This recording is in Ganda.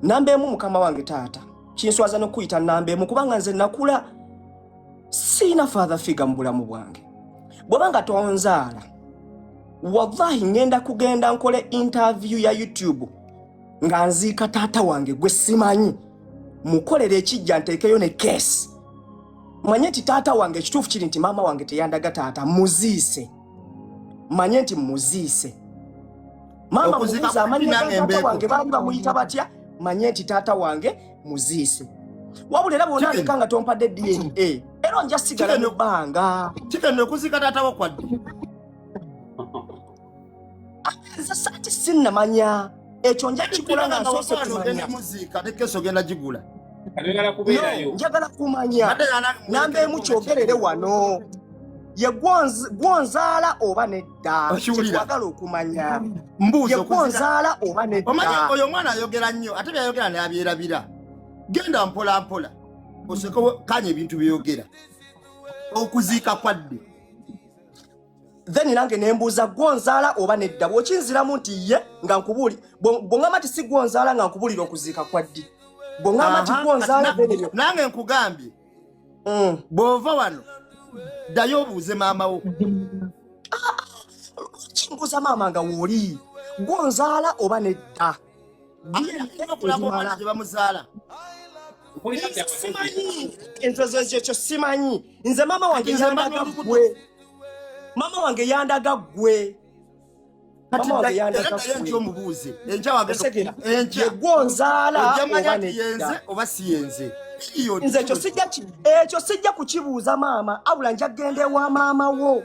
Nambeemu mukama wange taata. Kinswaza n'okuyita nambeemu kubanga nze nakula sina father figure mu bulamu bwange. Bw'obanga tonzaala, wallahi ngenda kugenda nkole interview ya YouTube nga nziika taata wange gwe simanyi. Mukolere ekijja nteekeyo ne case. Manye nti taata wange ekituufu kiri nti maama wange teyandaga taata muziise. Manye nti muziise. Mama muziise amanyi taata wange baali bamuyita batya? Manye nti taata wange muziise. Wabula era bwonna ndeka nga tompadde DNA. Era nja sigala mu bbanga. Kigenda okuzika taata wo kwadde. Nze saati sinnamanya. Ekyo nja kikola nga nsoose kumanya. Muzika ne keso genda gigula. Njagala kumanya. Nambeemu kyogerere wano. Ye gwonzaala oba nedda. Kyetwagala okumanya. Mbuuzo ye gwonzaala oba nedda. Omanyi oyo mwana ayogera nnyo ate byayogera n'abyerabira. Genda mpola mpola. Oseko kanye ebintu byogera. Okuziika kwadde. Then nange nembuuza gwonzaala oba nedda. Bw'okinziramu nti ye nga nkubuli. Bw'ongamba ti si gwonzaala nga nkubulira okuziika kwaddi. Bw'ongamba ti gwonzaala benebyo. Nange nkugambye. Bw'ova wano. Dayo obuuze maama wo. Kimbuuza maama nga wooli. Gwonzaala oba nedda. Simanyi. Ekyo simanyi. Nze maama wange yandaga ggwe. Mama wange yandaga ggwe. Mama wange yandaga ggwe. Omubuuze. Enja wange ye gwonzaala oba nedda. Oba si yenze. Nze ekyo sijja kukibuuza maama, abula nja gende wa maama wo.